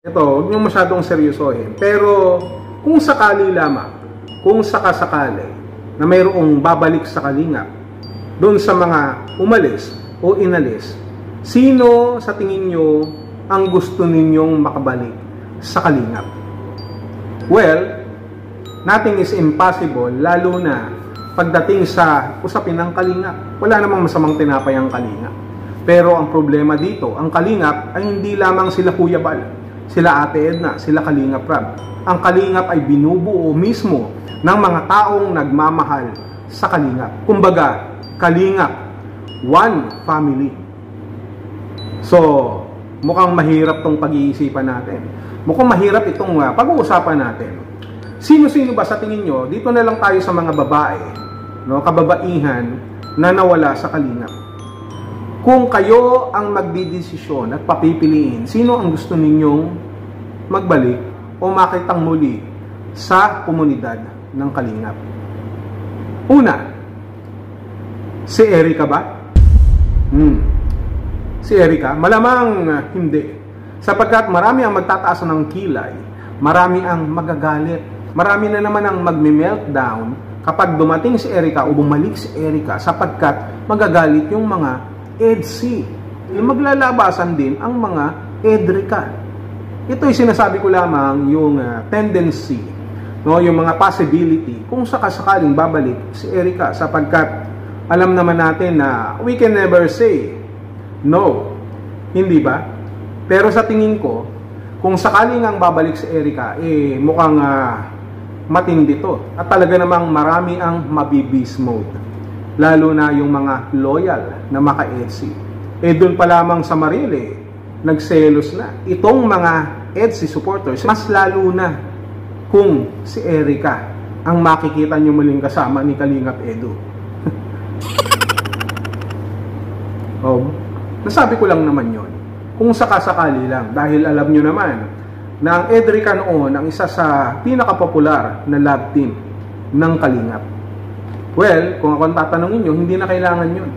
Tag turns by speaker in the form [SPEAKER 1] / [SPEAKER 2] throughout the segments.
[SPEAKER 1] Ito, huwag nyo masyadong seryosohin. Pero kung sakali lamang, kung sakasakali na mayroong babalik sa Kalingap doon sa mga umalis o inalis, sino sa tingin nyo ang gusto ninyong makabalik sa Kalingap? Well, nothing is impossible, lalo na pagdating sa usapin ng Kalingap. Wala namang masamang tinapay ang Kalingap. Pero ang problema dito, ang Kalingap ay hindi lamang sila Kuya Bal, sila Ate Edna, sila Kalingap Rab. Ang Kalingap ay binubuo mismo ng mga taong nagmamahal sa Kalingap. Kumbaga, Kalingap, one family. So, mukhang mahirap tong pag-iisipan natin. Mukhang mahirap itong pag-uusapan natin. Sino-sino ba sa tingin nyo? Dito na lang tayo sa mga babae, no, kababaihan na nawala sa Kalingap. Kung kayo ang magdidesisyon at papipiliin, sino ang gusto ninyong magbalik o makitang muli sa komunidad ng Kalingap? Una, si Erica ba? Si Erica? Malamang hindi. Sapagkat marami ang magtataas ng kilay, marami ang magagalit, marami na naman ang magme-meltdown kapag dumating si Erica o bumalik si Erica, sapagkat magagalit yung mga EDC. Maglalabasan din ang mga EDRICA. Ito'y sinasabi ko lamang yung tendency, no, yung mga possibility kung sakasakaling babalik si Erica, sapagkat alam naman natin na we can never say no, hindi ba? Pero sa tingin ko, kung sakaling ang babalik si Erica, mukhang matindi to. At talaga namang marami ang mabibis mode. Lalo na yung mga loyal na maka-EDC. Doon pa lamang sa Marile, nagselos na. Itong mga EDC supporters, mas lalo na kung si Erica ang makikita nyo muling kasama ni Kalingap Edu. Nasabi ko lang naman yon. Kung sakasakali lang, dahil alam nyo naman na ang EDRICA noon ang isa sa pinakapopular na love team ng Kalingap. Well, kung ako ang tatanungin nyo, hindi na kailangan yun.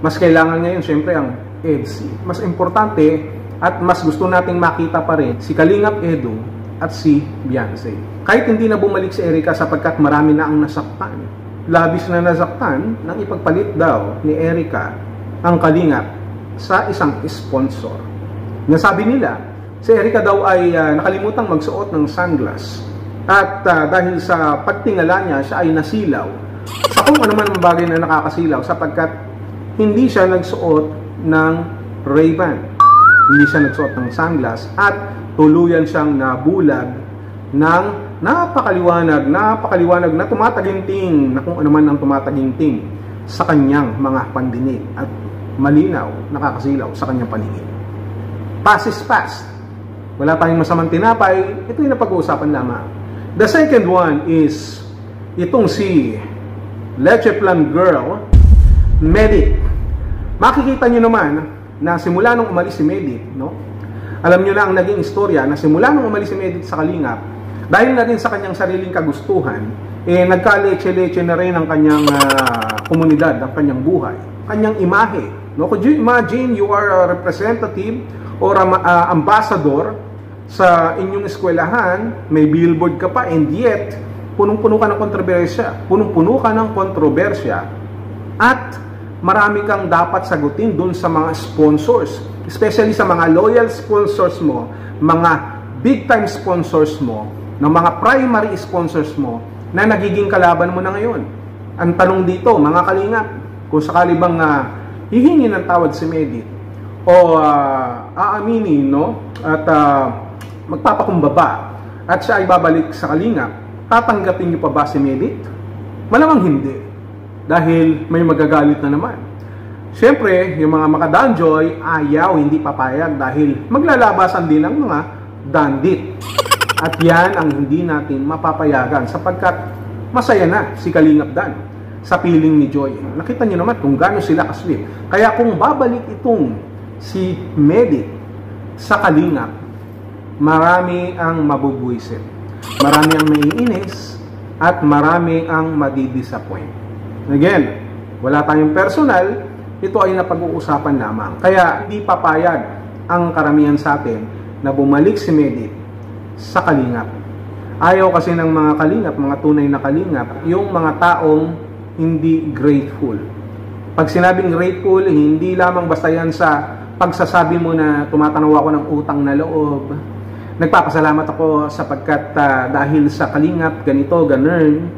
[SPEAKER 1] Mas kailangan ngayon, syempre, ang EDC. Mas importante at mas gusto nating makita pa rin si Kalingap Edu at si Beyonce. Kahit hindi na bumalik si Erica sapagkat marami na ang nasaktan. Labis na nasaktan nang ipagpalit daw ni Erica ang Kalingap sa isang sponsor. Nasabi nila, si Erica daw ay nakalimutang magsuot ng sunglass. At dahil sa pagtingala niya, siya ay nasilaw sa kung ano man ang bagay na nakakasilaw, sapagkat hindi siya nagsuot ng Ray-Ban, hindi siya nagsuot ng sunglass, at tuluyan siyang nabulag ng napakaliwanag na tumataginting, na kung ano man ang tumataginting sa kanyang mga pandinig, at malinaw, nakakasilaw sa kanyang paningin. Past is past. Wala tayong masamang tinapay, ito yung napag-uusapan lamang. The second one is itong si Leche Plan Girl, Medit. Makikita nyo naman na simula nung umalis si Medit, no? Alam nyo na ang naging istorya na simula nung umalis si Medit sa Kalingap, dahil na rin sa kanyang sariling kagustuhan, nagka-leche-leche na rin ang kanyang komunidad, ang kanyang buhay, kanyang imahe. No? Could you imagine you are a representative or ambassador sa inyong eskwelahan, may billboard ka pa, and yet punong-puno ka ng kontrobersya, punong-puno ka ng kontrobersya, at marami kang dapat sagutin dun sa mga sponsors, especially sa mga loyal sponsors mo, mga big-time sponsors mo, ng mga primary sponsors mo, na nagiging kalaban mo na ngayon. Ang tanong dito, mga Kalingap, kung sakali bang hihingi ng tawad si Medit, o aaminin, no, at magpapakumbaba, at siya ay babalik sa Kalingap, tatanggapin niyo pa ba si Medit? Malamang hindi. Dahil may magagalit na naman. Siyempre, yung mga makadanjoy, ayaw, hindi papayag dahil maglalabasan din ang mga dandit. At yan ang hindi natin mapapayagan sapagkat masaya na si Kalingap Dan sa piling ni Joy. Nakita niyo naman kung gaano sila kasweet. Kaya kung babalik itong si Medit sa Kalingap, marami ang mabubwisit. Marami ang maiinis at marami ang madidisappoint. Again, wala tayong personal, ito ay napag-uusapan lamang. Kaya hindi papayag ang karamihan sa atin na bumalik si Medit sa kalingap. Ayaw kasi ng mga kalingap, mga tunay na kalingap, yung mga taong hindi grateful. Pag sinabing grateful, hindi lamang basta yan sa pagsasabi mo na tumatanaw ako ng utang na loob. Nagpapasalamat ako sapagkat dahil sa kalingap, ganito, ganun.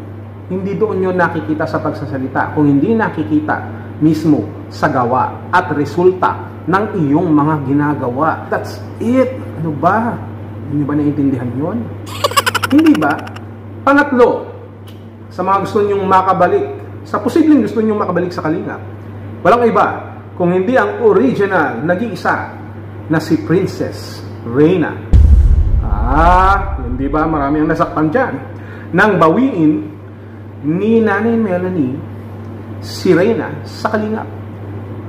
[SPEAKER 1] Hindi doon yun nakikita sa pagsasalita. Kung hindi nakikita mismo sa gawa at resulta ng iyong mga ginagawa. That's it. Ano ba? Hindi ba naiintindihan yun? Hindi ba? Pangatlo, sa mga gusto nyong makabalik, sa posibleng gusto nyong makabalik sa kalingap, walang iba kung hindi ang original, nag-iisa na si Princess Reyna. Hindi ba marami ang nasaktan dyan? Nang bawiin ni Nanay Melanie si Reyna sa kalingap.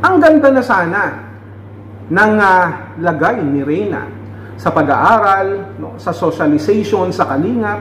[SPEAKER 1] Ang ganda na sana ng lagay ni Reyna sa pag-aaral, no, sa socialization sa kalingap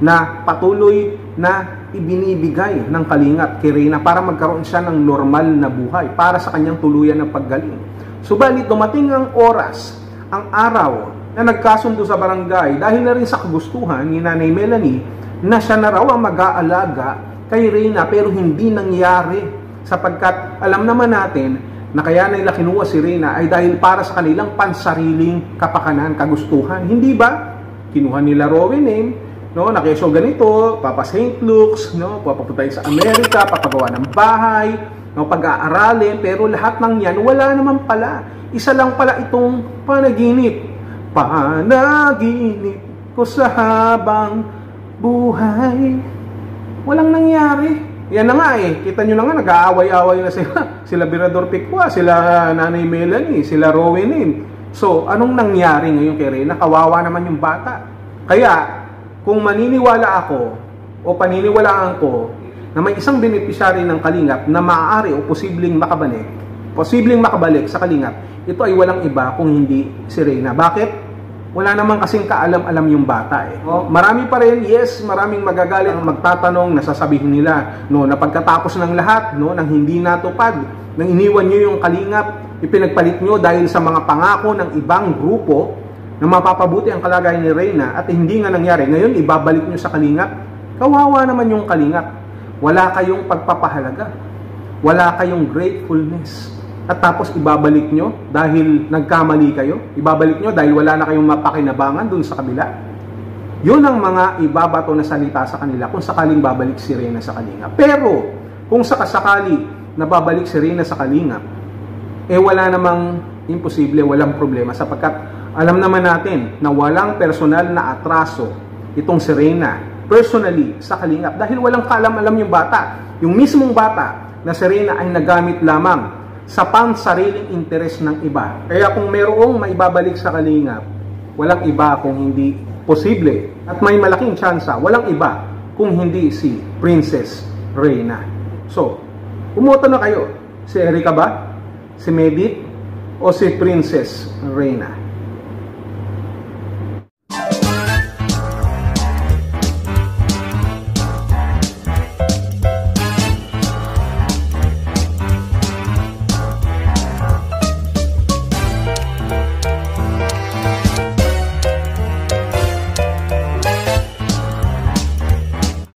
[SPEAKER 1] na patuloy na ibinibigay ng kalingap kay Reyna para magkaroon siya ng normal na buhay para sa kanyang tuluyan ng paggaling. Subalit dumating ang oras, ang araw na nagkasundo sa barangay dahil na rin sa kagustuhan ni Nanay Melanie na siya na raw ang mag-aalaga kay Reyna, pero hindi nangyari sapagkat alam naman natin na kaya nila kinuha si Reyna ay dahil para sa kanilang pansariling kapakanan, kagustuhan. Hindi ba? Kinuha nila Rowan name, no, nakesyo ganito, Papa St. Luke's, no, papapunta sa Amerika, papagawa ng bahay, no, pag-aaralin, pero lahat ng yan, wala naman pala. Isa lang pala itong panaginip. Panaginip ko sa habang buhay. Walang nangyari. Yan na nga eh. Kita nyo na nga, nag-aaway-aaway na sila. Sila Birador Picua, sila Nanay Melanie, sila Rowenin. So, anong nangyari ngayon kay Reyna? Kawawa naman yung bata. Kaya, kung maniniwala ako o paniniwalaan ko na may isang beneficiary ng kalingap na maaari o posibleng makabalik sa kalingap, ito ay walang iba kung hindi si Reyna. Bakit? Wala naman kasing kaalam-alam yung bata eh. Oh, marami pa rin, yes, maraming magagalit, magtatanong, nasasabihin nila, no, na pagkatapos ng lahat, no, nang hindi natupad, nang iniwan nyo yung kalingap, ipinagpalit nyo dahil sa mga pangako ng ibang grupo na mapapabuti ang kalagayan ni Reyna at hindi nga nangyari. Ngayon, ibabalik nyo sa kalingap. Kawawa naman yung kalingap. Wala kayong pagpapahalaga. Wala kayong gratefulness. At tapos ibabalik nyo dahil nagkamali kayo. Ibabalik nyo dahil wala na kayong mapakinabangan dun sa kabila. Yun ang mga ibabato na salita sa kanila kung sakaling babalik si Reyna sa kalingap. Pero kung sakasakali na babalik si Reyna sa kalingap, wala namang imposible, walang problema sapagkat alam naman natin na walang personal na atraso itong si Reyna personally sa kalingap dahil walang kaalam-alam yung bata. Yung mismong bata na si Reyna ay nagamit lamang sa pansariling interes ng iba. Kaya kung mayroong maibabalik sa kalingap, walang iba kung hindi posible at may malaking tsansa, walang iba kung hindi si Princess Reyna. So, umoto na kayo. Si Erica ba? Si Medit? O si Princess Reyna?